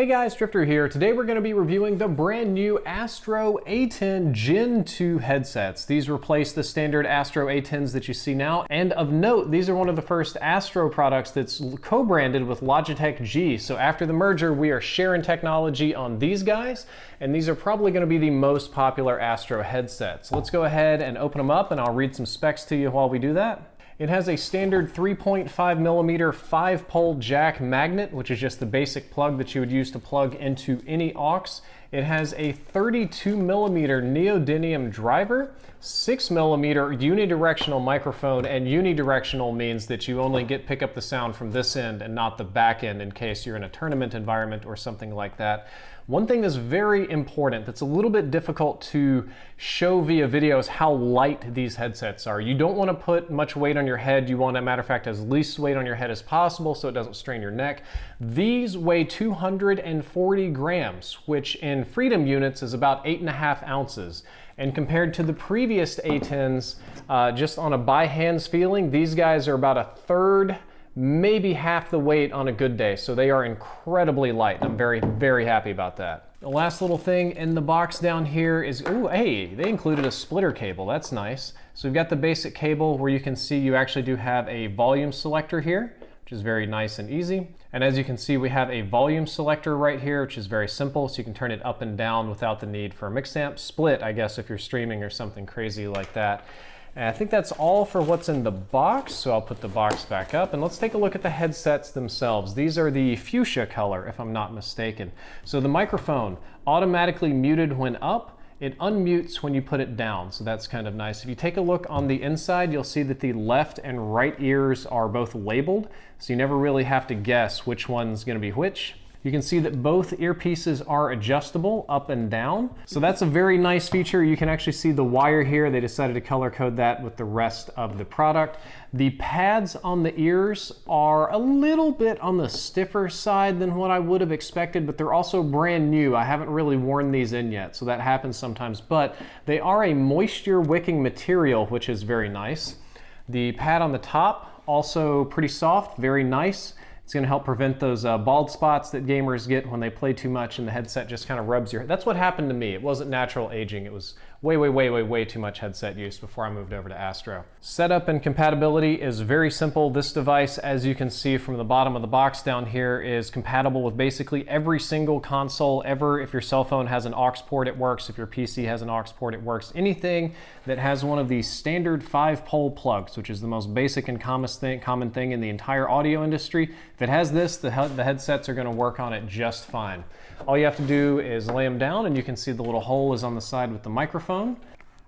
Hey guys, Drifter here. Today we're going to be reviewing the brand new ASTRO A10 Gen 2 headsets. These replace the standard ASTRO A10s that you see now. And of note, these are one of the first ASTRO products that's co-branded with Logitech G. So after the merger, we are sharing technology on these guys. And these are probably going to be the most popular ASTRO headsets. Let's go ahead and open them up and I'll read some specs to you while we do that. It has a standard 3.5 millimeter 5-pole jack magnet, which is just the basic plug that you would use to plug into any aux. It has a 32 millimeter neodymium driver, 6 millimeter unidirectional microphone, and unidirectional means that you only pick up the sound from this end and not the back end in case you're in a tournament environment or something like that. One thing that's very important that's a little bit difficult to show via video is how light these headsets are. You don't want to put much weight on your head. You want, as a matter of fact, as least weight on your head as possible so it doesn't strain your neck. These weigh 240 grams, which in freedom units is about 8.5 ounces. And compared to the previous A10s, just on a by hands feeling, these guys are about a third, maybe half the weight on a good day. So they are incredibly light. I'm very, very happy about that. The last little thing in the box down here is, ooh, hey, they included a splitter cable. That's nice. So we've got the basic cable where you can see you actually do have a volume selector here, which is very nice and easy. And as you can see, we have a volume selector right here, which is very simple. So you can turn it up and down without the need for a mix amp. Split, I guess, if you're streaming or something crazy like that. And I think that's all for what's in the box, so I'll put the box back up and let's take a look at the headsets themselves. These are the fuchsia color, if I'm not mistaken. So the microphone, automatically muted when up, it unmutes when you put it down, so that's kind of nice. If you take a look on the inside, you'll see that the left and right ears are both labeled, so you never really have to guess which one's gonna be which. You can see that both earpieces are adjustable up and down. So that's a very nice feature. You can actually see the wire here. They decided to color code that with the rest of the product. The pads on the ears are a little bit on the stiffer side than what I would have expected, but they're also brand new. I haven't really worn these in yet, so that happens sometimes, but they are a moisture wicking material, which is very nice. The pad on the top, also pretty soft, very nice. It's going to help prevent those bald spots that gamers get when they play too much and the headset just kind of rubs your head. That's what happened to me. It wasn't natural aging. It was way too much headset use before I moved over to ASTRO. Setup and compatibility is very simple. This device, as you can see from the bottom of the box down here, is compatible with basically every single console ever. If your cell phone has an aux port, it works. If your PC has an aux port, it works. Anything that has one of these standard 5-pole plugs, which is the most basic and common thing in the entire audio industry. If it has this, the headsets are going to work on it just fine. All you have to do is lay them down and you can see the little hole is on the side with the microphone.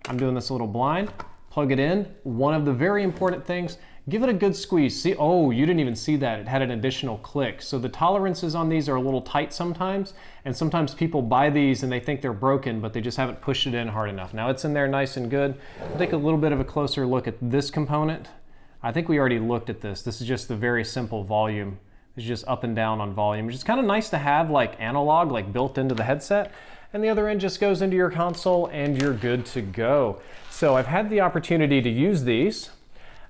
I'm doing this a little blind. Plug it in. One of the very important things, give it a good squeeze. See, oh, you didn't even see that. It had an additional click. So the tolerances on these are a little tight sometimes, and sometimes people buy these and they think they're broken, but they just haven't pushed it in hard enough. Now it's in there nice and good. We'll take a little bit of a closer look at this component. I think we already looked at this. This is just the very simple volume. It's just up and down on volume, which is kind of nice to have like analog, like built into the headset. And the other end just goes into your console and you're good to go. So I've had the opportunity to use these.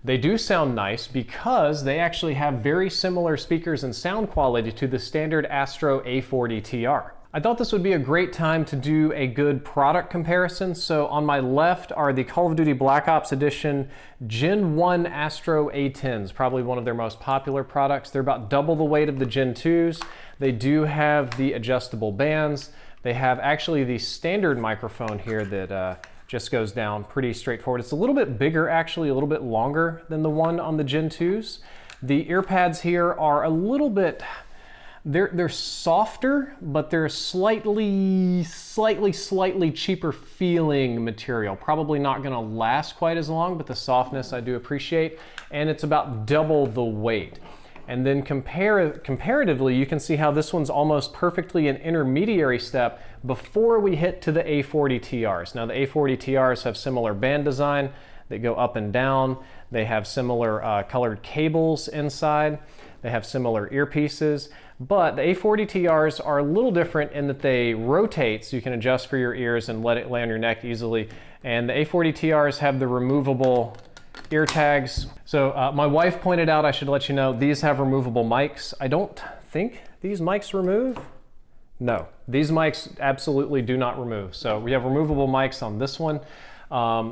They do sound nice because they actually have very similar speakers and sound quality to the standard ASTRO A40 TR. I thought this would be a great time to do a good product comparison. So on my left are the Call of Duty Black Ops Edition Gen 1 ASTRO A10s, probably one of their most popular products. They're about double the weight of the Gen 2s. They do have the adjustable bands. They have actually the standard microphone here that just goes down, pretty straightforward. It's a little bit bigger, actually, a little bit longer than the one on the Gen 2s. The ear pads here are a little bit, they're softer, but they're slightly cheaper feeling material. Probably not gonna last quite as long, but the softness I do appreciate. And it's about double the weight. And then comparatively, you can see how this one's almost perfectly an intermediary step before we hit to the A40 TRs. Now the A40 TRs have similar band design that go up and down. They have similar colored cables inside. They have similar earpieces, but the A40 TRs are a little different in that they rotate so you can adjust for your ears and let it lay on your neck easily. And the A40 TRs have the removable ear tags. So my wife pointed out, I should let you know, these have removable mics. I don't think these mics remove. No, these mics absolutely do not remove. So we have removable mics on this one.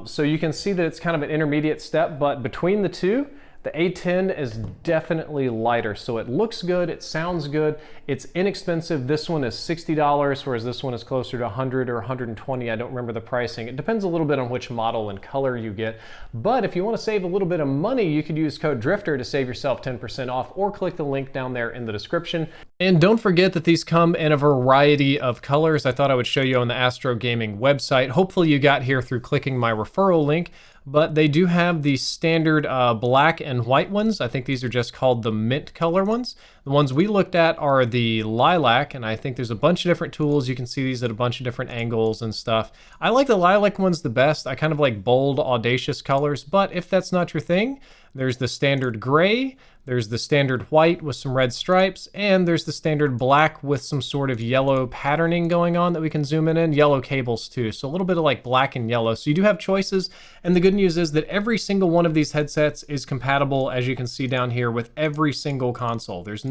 So you can see that it's kind of an intermediate step, but between the two, the A10 is definitely lighter. So it looks good, it sounds good, it's inexpensive. This one is $60, whereas this one is closer to 100 or 120. I don't remember the pricing. It depends a little bit on which model and color you get. But if you want to save a little bit of money, you could use code DRIFTER to save yourself 10% off, or click the link down there in the description. And don't forget that these come in a variety of colors. I thought I would show you on the Astro Gaming website. Hopefully you got here through clicking my referral link. But they do have the standard black and white ones. I think these are just called the mint color ones. The ones we looked at are the lilac, and I think there's a bunch of different tools. You can see these at a bunch of different angles and stuff. I like the lilac ones the best. I kind of like bold, audacious colors, but if that's not your thing, there's the standard gray, there's the standard white with some red stripes, and there's the standard black with some sort of yellow patterning going on that we can zoom in, yellow cables too. So a little bit of like black and yellow. So you do have choices, and the good news is that every single one of these headsets is compatible, as you can see down here, with every single console. There's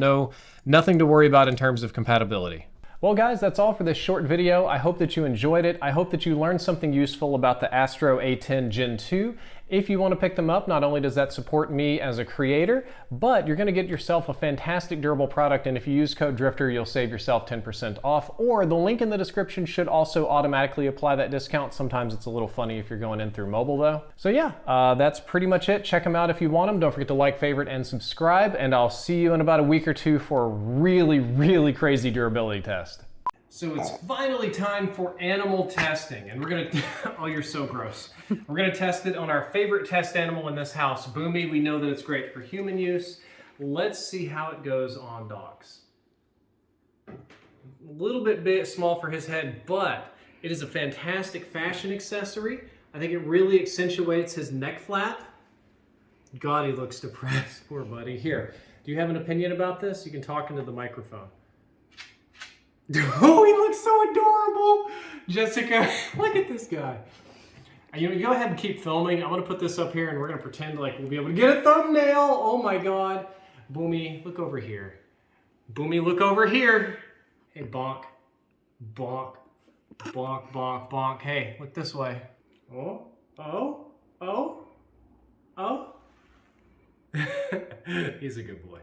nothing to worry about in terms of compatibility. Well guys, that's all for this short video. I hope that you enjoyed it. I hope that you learned something useful about the ASTRO A10 Gen 2. If you want to pick them up, not only does that support me as a creator, but you're going to get yourself a fantastic durable product, and if you use code DRIFTER, you'll save yourself 10% off, or the link in the description should also automatically apply that discount. Sometimes it's a little funny if you're going in through mobile though. So yeah, that's pretty much it. Check them out if you want them. Don't forget to like, favorite, and subscribe, and I'll see you in about a week or two for a really, really crazy durability test. So it's finally time for animal testing, and we're gonna, oh, you're so gross. We're gonna test it on our favorite test animal in this house, Boomy. We know that it's great for human use. Let's see how it goes on dogs. A little bit small for his head, but it is a fantastic fashion accessory. I think it really accentuates his neck flap. God, he looks depressed, poor buddy. Here, do you have an opinion about this? You can talk into the microphone. Oh, he looks so adorable. Jessica, look at this guy. You go ahead and keep filming. I'm going to put this up here and we're going to pretend like we'll be able to get a thumbnail. Oh my God. Boomy, look over here. Boomy, look over here. Hey, bonk. Bonk. Bonk, bonk, bonk. Hey, look this way. Oh, oh, oh, oh. He's a good boy.